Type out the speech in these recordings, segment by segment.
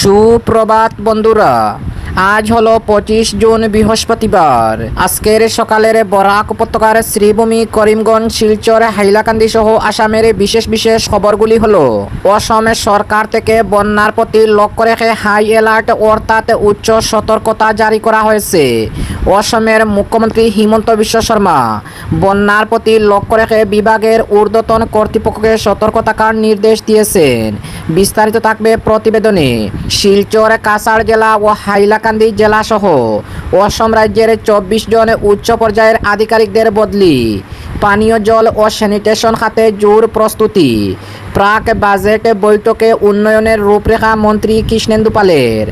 সুপ্রভাত বন্ধুরা, আজ হলো 25 জুন বৃহস্পতিবার। আজকের সকালের বরাক উপত্যকার শ্রীভূমি, করিমগঞ্জ, শিলচর, হাইলাকান্দি সহ আসামের বিশেষ বিশেষ খবরগুলি হলো: অসমের সরকার থেকে বন্যার প্রতি লক্ষ্য রেখে হাই অ্যালার্ট অর্থাৎ উচ্চ সতর্কতা জারি করা হয়েছে। অসমের মুখ্যমন্ত্রী হিমন্ত বিশ্ব শর্মা বন্যার প্রতি লক্ষ্য রেখে বিভাগের ঊর্ধ্বতন কর্তৃপক্ষকে সতর্ক থাকার নির্দেশ দিয়েছেন। বিস্তারিত থাকবে প্রতিবেদনে। শিলচর, কাছাড় জেলা ও হাইলাকান্দি জেলা সহ অসম রাজ্যের 24 জন উচ্চ পর্যায়ের আধিকারিকদের বদলি। পানীয় জল ও স্যানিটেশন খাতে জোর প্রস্তুতি। প্রাক বাজেট বৈঠকে উন্নয়নের রূপরেখা মন্ত্রী কৃষ্ণেন্দু পালের।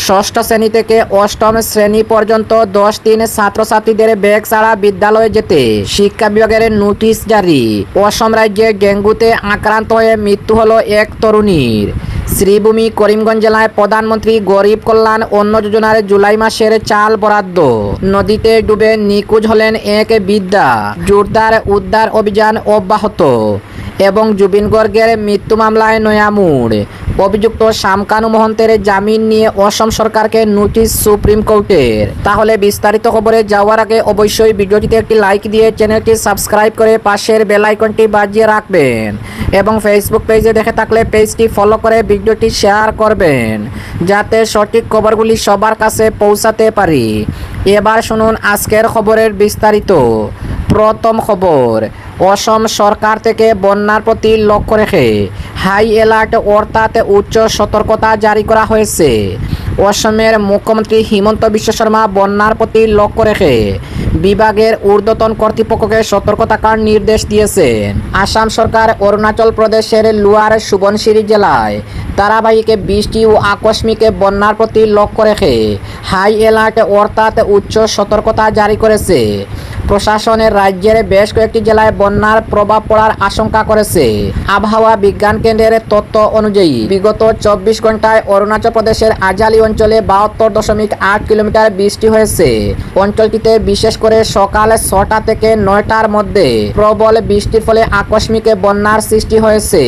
ষষ্ঠ শ্রেণী থেকে অষ্টম শ্রেণী পর্যন্ত 10 দিন ছাত্রছাত্রীদের ব্যাগ ছাড়া বিদ্যালয়ে যেতে শিক্ষা বিভাগের নোটিশ জারি। অসম রাজ্যে ডেঙ্গুতে আক্রান্ত হয়ে মৃত্যু হলো এক তরুণীর। শ্রীভূমি, করিমগঞ্জ জেলায় প্রধানমন্ত্রী গরিব কল্যাণ অন্ন যোজনার জুলাই মাসের চাল বরাদ্দ। নদীতে ডুবে নিখোঁজ হলেন এক বৃদ্ধা। জোরদার উদ্ধার অভিযান অব্যাহত। এবং জুবিন গর্গের মৃত্যু মামলায় নয়া মোড়। অভিযুক্ত শামকানু মহন্তের জামিন নিয়ে অসম সরকারকে নোটিশ সুপ্রিম কোর্টের। তাহলে বিস্তারিত খবরে যাওয়ার আগে অবশ্যই ভিডিওটিতে একটি লাইক দিয়ে চ্যানেলটি সাবস্ক্রাইব করে পাশের বেল আইকনটি বাজিয়ে রাখবেন এবং ফেসবুক পেজে দেখে থাকলে পেজটি ফলো করে ভিডিওটি শেয়ার করবেন, যাতে সঠিক খবরগুলি সবার কাছে পৌঁছাতে পারি। এবার শুনুন আজকের খবরের বিস্তারিত। প্রথম খবর, অসম সরকার থেকে বন্যার প্রতি লক্ষ্য রেখে হাই অ্যালার্ট অর্থাৎ উচ্চ সতর্কতা জারি করা হয়েছে। অসমের মুখ্যমন্ত্রী হিমন্ত বিশ্ব শর্মা বন্যার প্রতি লক্ষ্য রেখে বিভাগের ঊর্ধ্বতন কর্তৃপক্ষকে সতর্ক থাকার নির্দেশ দিয়েছেন। আসাম সরকার অরুণাচল প্রদেশের লোয়ার সুবনশিরি জেলায় ধারাবাহিক বৃষ্টি ও আকস্মিক বন্যার প্রতি লক্ষ্য রেখে হাই অ্যালার্ট অর্থাৎ উচ্চ সতর্কতা জারি করেছে। প্রশাসনের রাজ্যের বেশ কয়েকটি জেলায় বন্যার প্রভাব পড়ার আশঙ্কা করেছে। আবহাওয়া বিজ্ঞান কেন্দ্রের তথ্য অনুযায়ী বিগত 24 ঘন্টায় অরুণাচল প্রদেশের আজালি অঞ্চলে 72.8 কিলোমিটার বৃষ্টি হয়েছে। অঞ্চলটিতে বিশেষ করে সকাল 6টা থেকে 9টার মধ্যে প্রবল বৃষ্টির ফলে আকস্মিক বন্যার সৃষ্টি হয়েছে।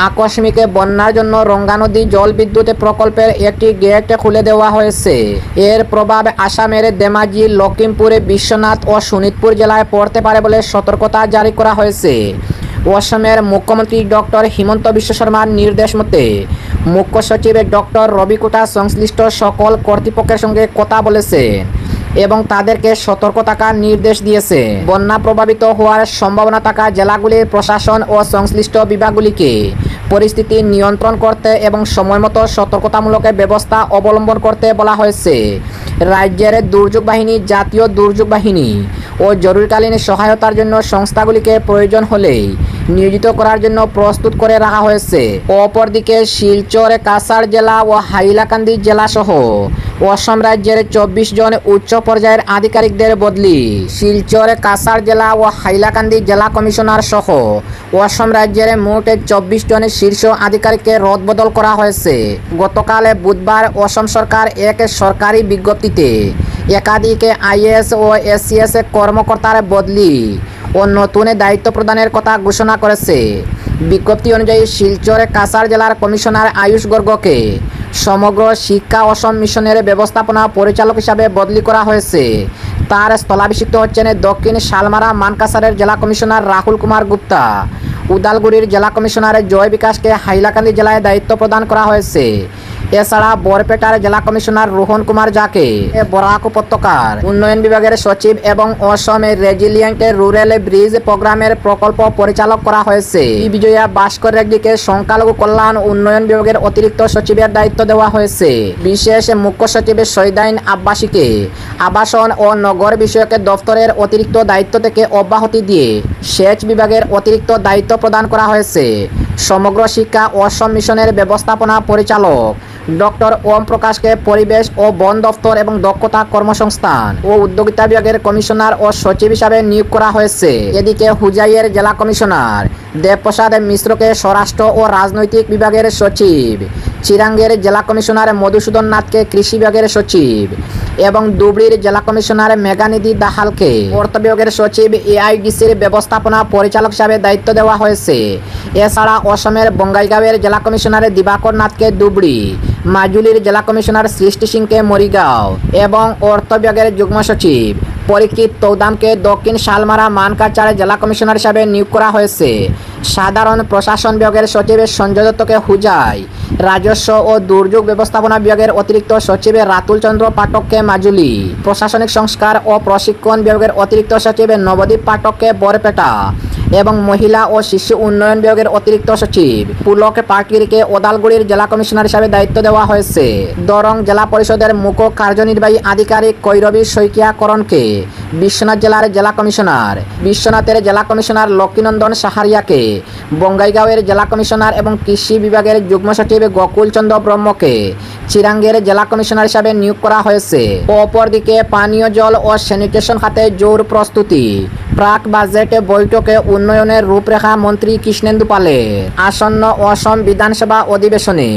আকস্মিক বন্যার জন্য রঙ্গা নদী জল বিদ্যুৎ প্রকল্পের একটি গেট খুলে দেওয়া হয়েছে। এর প্রভাব আসামের ধেমাজি, লখিমপুর, বিশ্বনাথ ও শোনিতপুর জেলায় পড়তে পারে বলে সতর্কতা জারি করা হয়েছে। অসমের মুখ্যমন্ত্রী ডক্টর হিমন্ত বিশ্ব শর্মার নির্দেশ মতে মুখ্য সচিব ডক্টর রবি কোটা সংশ্লিষ্ট সকল কর্তৃপক্ষের সঙ্গে কথা বলেছেন এবং তাদেরকে সতর্ক থাকার নির্দেশ দিয়েছে। বন্যা প্রভাবিত হওয়ার সম্ভাবনা থাকা জেলাগুলির প্রশাসন ও সংশ্লিষ্ট বিভাগগুলিকে পরিস্থিতি নিয়ন্ত্রণ করতে এবং সময়মতো সতর্কতামূলক ব্যবস্থা অবলম্বন করতে বলা হয়েছে। রাজ্যের দুর্যোগ বাহিনী, জাতীয় দুর্যোগ বাহিনী ও জরুরিকালীন সহায়তার জন্য সংস্থাগুলিকে প্রয়োজন হলেই নিয়োজিত করার জন্য প্রস্তুত করে রাখা হয়েছে। অপরদিকে শিলচর, কাছাড় জেলা ও হাইলাকান্দি জেলা সহ অসম রাজ্যের 24 জন উচ্চ পর্যায়ের আধিকারিকদের বদলি। শিলচর, কাছাড় জেলা ও হাইলাকান্দি জেলা কমিশনার সহ অসম রাজ্যের মোট 24 জন শীর্ষ আধিকারিককে রদবদল করা হয়েছে। গতকাল বুধবার অসম সরকার এক সরকারি বিজ্ঞপ্তিতে একাধিক আইএএস ও এসসিএস কর্মকর্তার বদলি ও নতুন দায়িত্ব প্রদানের কথা ঘোষণা করেছে। বিজ্ঞপ্তি অনুযায়ী শিলচর, কাছাড় জেলার কমিশনার আয়ুষ গর্গকে সমগ্র শিক্ষা অসম মিশনের ব্যবস্থাপনা পরিচালক হিসাবে বদলি করা হয়েছে। তার স্থলাভিষিক্ত হচ্ছেন দক্ষিণ শালমারা মানকাসারের জেলা কমিশনার রাহুল কুমার গুপ্তা। উদালগুড়ির জেলা কমিশনার জয় বিকাশকে হাইলাকান্দি জেলায় দায়িত্ব প্রদান করা হয়েছে। এছাড়া বরপেটার জেলা কমিশনার রোহন কুমার জাকে বরাক উপত্যকার উন্নয়ন বিভাগের সচিব এবং অসমের রেজিলিয়েন্ট রুরাল ব্রিজ প্রোগ্রামের প্রকল্প পরিচালক করা হয়েছে। বিজয়া ভাস্কর রেড্ডিকে সংখ্যালঘু কল্যাণ উন্নয়ন বিভাগের অতিরিক্ত সচিবের দায়িত্ব দেওয়া হয়েছে। বিশেষ মুখ্য সচিব সৈদাইন আব্বাসীকে আবাসন ও নগর বিষয়ক দপ্তরের অতিরিক্ত দায়িত্ব থেকে অব্যাহতি দিয়ে সেচ বিভাগের অতিরিক্ত দায়িত্ব প্রদান করা হয়েছে। সমগ্র শিক্ষা অসম মিশনের ব্যবস্থাপনা পরিচালক ডক্টর ওম প্রকাশকে পরিবেশ ও বন দপ্তর এবং দক্ষতা কর্মসংস্থান ও উদ্যোগিতা বিভাগের কমিশনার ও সচিব হিসাবে নিয়োগ করা হয়েছে। এদিকে হুজাইয়ের জেলা কমিশনার দেবপ্রসাদ মিশ্রকে স্বরাষ্ট্র ও রাজনৈতিক বিভাগের সচিব চিরাঙ্গের জেলা কমিশনার মধুসূদন নাথকে কৃষি বিভাগের সচিব এবং ধুবড়ীর জেলা কমিশনার মেঘানিধি দাহালকে অর্থ বিভাগের সচিব এআইডিসির ব্যবস্থাপনা পরিচালক হিসাবে দায়িত্ব দেওয়া হয়েছে। এছাড়া অসমের বঙ্গাইগাঁওয়ের জেলা কমিশনার দিবাকর নাথকে ধুবড়ী, মাজুলির জেলা কমিশনার সৃষ্টি সিংকে মরিগাঁও এবং অর্থ বিভাগের যুগ্ম সচিব পরীক্ষিত তৌদামকে দক্ষিণ শালমারা মানকাচার জেলা কমিশনার হিসাবে নিয়োগ করা হয়েছে। সাধারণ প্রশাসন বিভাগের সচিব সঞ্জয় দত্তকে হুজাই, রাজস্ব ও দুর্যোগ ব্যবস্থাপনা বিভাগের অতিরিক্ত সচিব রাতুল চন্দ্র পাঠককে মাজুলি, প্রশাসনিক সংস্কার ও প্রশিক্ষণ বিভাগের অতিরিক্ত সচিব নবদ্বীপ পাঠককে বরপেটা এবং মহিলা ও শিশু উন্নয়ন বিভাগের অতিরিক্ত সচিব পুলক পাটকিরকে ওদালগুড়ির জেলা কমিশনার হিসাবে দায়িত্ব দেওয়া হয়েছে। দরং জেলা পরিষদের মুখ্য কার্যনির্বাহী আধিকারিক কৈরবী শইকিয়াকরণকে বিশ্বনাথ জেলার জেলা কমিশনার, বিশ্বনাথের জেলা কমিশনার লক্ষ্মীনন্দন সাহারিয়াকে বঙ্গাইগাঁওয়ের জেলা কমিশনার এবং কৃষি বিভাগের যুগ্ম সচিব গোকুল চন্দ্র ব্রহ্মকে চিরাঙ্গের জেলা কমিশনার হিসাবে নিয়োগ করা হয়েছে। অপরদিকে পানীয় জল ও স্যানিটেশন খাতে জোর প্রস্তুতি। প্রাক বাজেট বৈঠকে উন্নয়নের রূপরেখা মন্ত্রী কৃষ্ণেন্দু পালের। আসন্ন অসম বিধানসভা অধিবেশনে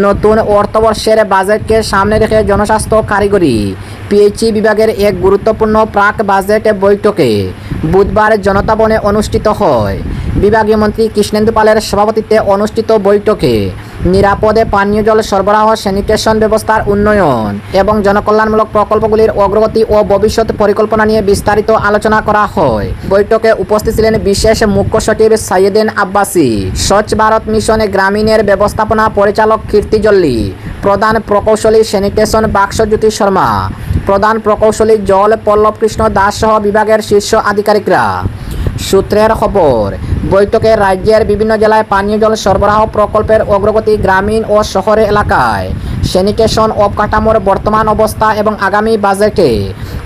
নতুন অর্থবর্ষের বাজেটকে সামনে রেখে জনস্বাস্থ্য কারিগরি পিএইচই বিভাগের এক গুরুত্বপূর্ণ প্রাক বাজেট বৈঠকে বুধবার জনতা ভবনে অনুষ্ঠিত হয়। বিভাগীয় মন্ত্রী কৃষ্ণেন্দু পালের সভাপতিত্বে অনুষ্ঠিত বৈঠকে নিরাপদে পানীয় জল সরবরাহ, স্যানিটেশন ব্যবস্থার উন্নয়ন এবং জনকল্যাণমূলক প্রকল্পগুলির অগ্রগতি ও ভবিষ্যৎ পরিকল্পনা নিয়ে বিস্তারিত আলোচনা করা হয়। বৈঠকে উপস্থিত ছিলেন বিশেষ মুখ্য সচিব সাইয়েদিন আব্বাসী, স্বচ্ছ ভারত মিশন গ্রামীণের ব্যবস্থাপনা পরিচালক কীর্তি জল্লি, প্রধান প্রকৌশলী স্যানিটেশন বাক্সজ্যোতি শর্মা, প্রধান প্রকৌশলী জল পল্লব কৃষ্ণ দাস সহ বিভাগের শীর্ষ আধিকারিকরা। সূত্রের খবর, বৈঠকে রাজ্যের বিভিন্ন জেলায় পানীয় জল সরবরাহ প্রকল্পের অগ্রগতি, গ্রামীণ ও শহরে এলাকায় স্যানিটেশন অবকাঠামোর বর্তমান অবস্থা এবং আগামী বাজেটে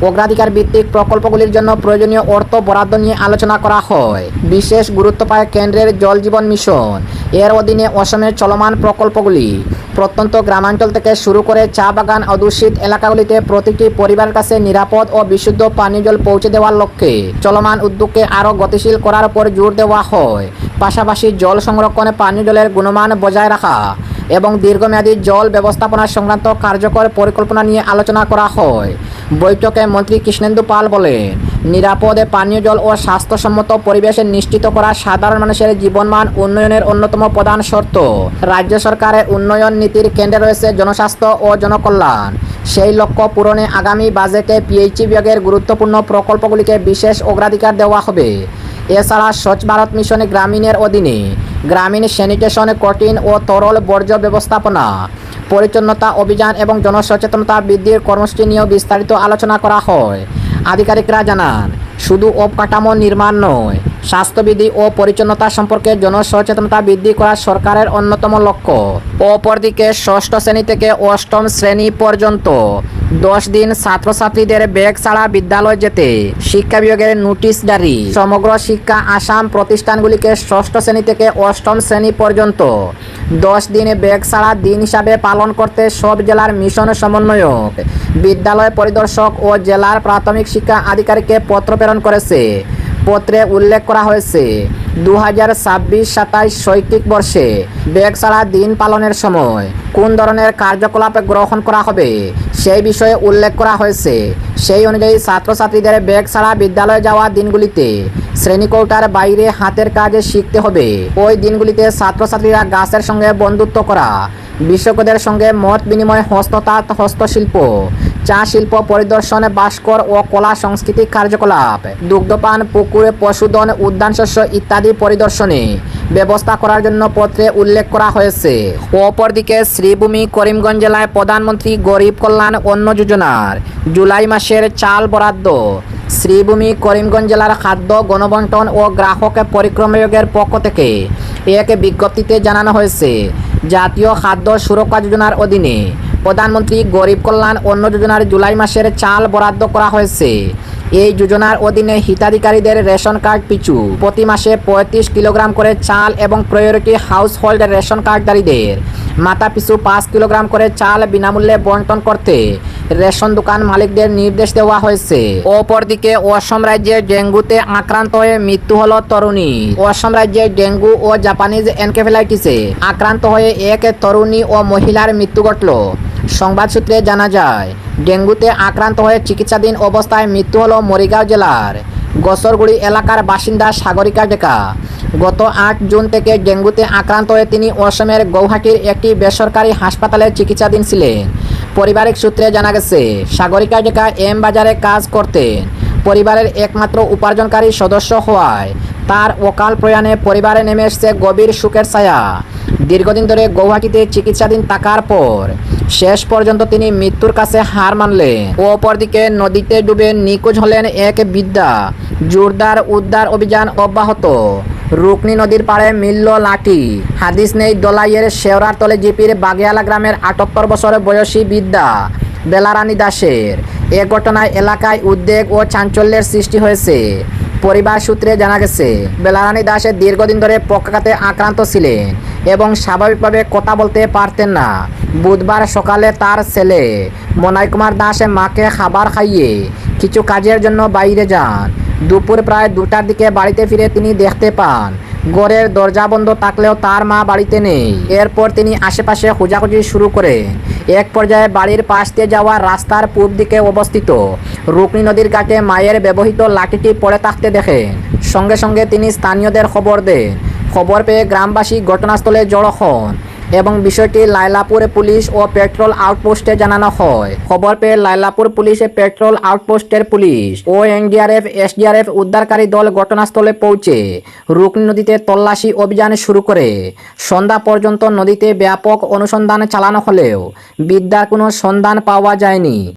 অগ্রাধিকার ভিত্তিক প্রকল্পগুলির জন্য প্রয়োজনীয় অর্থ বরাদ্দ নিয়ে আলোচনা করা হয়। বিশেষ গুরুত্ব পায় কেন্দ্রের জল জীবন মিশন এর অধীনে অসমের চলমান প্রকল্পগুলি। প্রত্যন্ত গ্রামাঞ্চল থেকে শুরু করে চা বাগান অধ্যুষিত এলাকাগুলিতে প্রতিটি পরিবারের কাছে নিরাপদ ও বিশুদ্ধ পানীয় জল পৌঁছে দেওয়ার লক্ষ্যে চলমান উদ্যোগকে আরও গতিশীল করার উপর জোর দেওয়া হয়। পাশাপাশি জল সংরক্ষণে পানীয় জলের গুণমান বজায় রাখা এবং দীর্ঘমেয়াদী জল ব্যবস্থাপনা সংক্রান্ত কার্যকর পরিকল্পনা নিয়ে আলোচনা করা হয়। বৈঠকে মন্ত্রী কৃষ্ণেন্দু পাল বলেন, নিরাপদে পানীয় জল ও স্বাস্থ্যসম্মত পরিবেশ নিশ্চিত করা সাধারণ মানুষের জীবনমান উন্নয়নের অন্যতম প্রধান শর্ত। রাজ্য সরকারের উন্নয়ন নীতির কেন্দ্রে রয়েছে জনস্বাস্থ্য ও জনকল্যাণ। সেই লক্ষ্য পূরণে আগামী বাজেটে পিএইচই বিভাগের গুরুত্বপূর্ণ প্রকল্পগুলিকে বিশেষ অগ্রাধিকার দেওয়া হবে। এছাড়া স্বচ্ছ ভারত মিশন গ্রামীণের অধীনে গ্রামীণ স্যানিটেশন, কঠিন ও তরল বর্জ্য ব্যবস্থাপনা, পরিচ্ছন্নতা অভিযান এবং জনসচেতনতা বৃদ্ধির কর্মসূচি নিয়েও বিস্তারিত আলোচনা করা হয়। আধিকারিকরা জানান, শুধু অবকাঠামো নির্মাণ নয়, স্বাস্থ্যবিধি ও পরিচ্ছন্নতা সম্পর্কে জনসচেতনতা বৃদ্ধি করা সরকারের অন্যতম লক্ষ্য। অপরদিকে ষষ্ঠ শ্রেণী থেকে অষ্টম শ্রেণী পর্যন্ত 10 দিন ছাত্রছাত্রীদের ব্যাগ ছাড়া বিদ্যালয় যেতে শিক্ষা বিভাগের নোটিশ জারি। সমগ্র শিক্ষা আসাম প্রতিষ্ঠানগুলিকে ষষ্ঠ শ্রেণী থেকে অষ্টম শ্রেণী পর্যন্ত 10 দিন ব্যাগ ছাড়া দিন হিসাবে পালন করতে সব জেলার মিশন সমন্বয়ক, বিদ্যালয় পরিদর্শক ও জেলার প্রাথমিক শিক্ষা আধিকারিককে পত্র প্রেরণ করেছে। পত্রে উল্লেখ করা হয়েছে, 2026-27 শৈক্ষিক বর্ষে ব্যাগ ছাড়া দিন পালনের সময় কোন ধরনের কার্যকলাপ গ্রহণ করা হবে সেই বিষয়ে উল্লেখ করা হয়েছে। সেই অনুযায়ী ছাত্রছাত্রীদের ব্যাগ ছাড়া বিদ্যালয়ে যাওয়া দিনগুলিতে শ্রেণীকৌটার বাইরে হাতের কাজে শিখতে হবে। ওই দিনগুলিতে ছাত্রছাত্রীরা গাছের সঙ্গে বন্ধুত্ব করা, বিশেষজ্ঞদের সঙ্গে মত বিনিময়, হস্ততাঁত, হস্তশিল্প, চা শিল্প পরিদর্শনে, ভাস্কর ও কলা সাংস্কৃতিক কার্যকলাপ, দুগ্ধপান, পুকুরে পশুধন, উদ্যান শস্য ইত্যাদি পরিদর্শনে ব্যবস্থা করার জন্য পত্রে উল্লেখ করা হয়েছে। অপরদিকে শ্রীভূমি করিমগঞ্জ জেলায় প্রধানমন্ত্রী গরিব কল্যাণ অন্ন যোজনার জুলাই মাসের চাল বরাদ্দ। শ্রীভূমি করিমগঞ্জ জেলার খাদ্য গণবন্টন ও গ্রাহক পরিক্রমা বিভাগের পক্ষ থেকে এক বিজ্ঞপ্তিতে জানানো হয়েছে, জাতীয় খাদ্য সুরক্ষা যোজনার অধীনে প্রধানমন্ত্রী গরিব কল্যাণ অন্ন যোজনার জুলাই মাসের চাল বরাদ্দ করা হয়েছে। এই যোজনার অধীনে হিতাধিকারীদের রেশন কার্ড পিছু প্রতি মাসে 35 কিলোগ্রাম করে চাল এবং প্রায়োরিটি হাউস হোল্ড রেশন কার্ডধারীদের মাথা পিছু 5 কিলোগ্রাম করে চাল বিনামূল্যে বন্টন করতে রেশন দোকান মালিকদের নির্দেশ দেওয়া হয়েছে। অপরদিকে অসম রাজ্যে ডেঙ্গুতে আক্রান্ত হয়ে মৃত্যু হলো তরুণী। অসম রাজ্যে ডেঙ্গু ও জাপানিজ এনকেফেলাইটিসে আক্রান্ত হয়ে এক তরুণী ও মহিলার মৃত্যু ঘটল। সংবাদ সূত্রে জানা যায়, ডেঙ্গুতে আক্রান্ত হয়ে চিকিৎসাধীন অবস্থায় মৃত্যু হলো মরিগাঁও জেলার গসরগুড়ি এলাকার বাসিন্দা সাগরিকা ডেকা। গত 8 জুন থেকে ডেঙ্গুতে আক্রান্ত হয়ে তিনি অসমের গৌহাটির একটি বেসরকারি হাসপাতালে চিকিৎসাধীন ছিলেন। পারিবারিক সূত্রে জানা গেছে, সাগরিকা ডেকা এম বাজারে কাজ করতেন। পরিবারের একমাত্র উপার্জনকারী সদস্য হওয়ায় তার অকাল প্রয়াণে পরিবারে নেমে এসেছে গভীর শোকের ছায়া। দীর্ঘদিন ধরে গৌহাটিতে চিকিৎসাধীন থাকার পর শেষ পর্যন্ত তিনি মৃত্যুর কাছে হার মানলেন। অপরদিকে নদীতে ডুবে নিখোঁজ হলেন এক বৃদ্ধা। জোরদার উদ্ধার অভিযান অব্যাহত। রুকনি নদীর পাড়ে মিলল লাঠি। হাদিস নেই দলাইয়ের শেওরার তলে জিপির বাগিয়ালা গ্রামের 78 বছর বয়সী বৃদ্ধা বেলারানী দাসের। এ ঘটনায় এলাকায় উদ্বেগ ও চাঞ্চল্যের সৃষ্টি হয়েছে। পরিবার সূত্রে জানা গেছে, বেলারানী দাসের দীর্ঘদিন ধরে পক্ষাঘাতে আক্রান্ত ছিলেন এবং স্বাভাবিকভাবে কথা বলতে পারতেন না। বুধবার সকালে তার ছেলে মনাই কুমার দাস মাকে খাবার খাইয়ে কিছু কাজের জন্য বাইরে যান। দুপুর প্রায় 2টার দিকে বাড়িতে ফিরে তিনি দেখতে পান ঘরের দরজা বন্ধ থাকলেও তার মা বাড়িতে নেই। এরপর তিনি আশেপাশে খোঁজাখুঁজি শুরু করেন। এক পর্যায়ে বাড়ির পাশ দিয়ে যাওয়া রাস্তার পূর্ব দিকে অবস্থিত রুকনি নদীর ঘাটে মায়ের ব্যবহৃত লাঠিটি পড়ে থাকতে দেখেন। সঙ্গে সঙ্গে তিনি স্থানীয়দের খবর দেন। খবর পেয়ে গ্রামবাসী ঘটনাস্থলে জড়ো হন এবং বিষয়টি লাইলাপুর পুলিশ ও পেট্রোল আউটপোস্টে জানানো হয়। খবর পেয়ে লাইলাপুর পুলিশ পেট্রোল আউটপোস্টের পুলিশ ও এনডিআরএফ এসডিআরএফ উদ্ধারকারী দল ঘটনাস্থলে পৌঁছে রুকনি নদীতে তল্লাশি অভিযান শুরু করে। সন্ধ্যা পর্যন্ত নদীতে ব্যাপক অনুসন্ধান চালানো হলেও বৃদ্ধার কোনো সন্ধান পাওয়া যায়নি।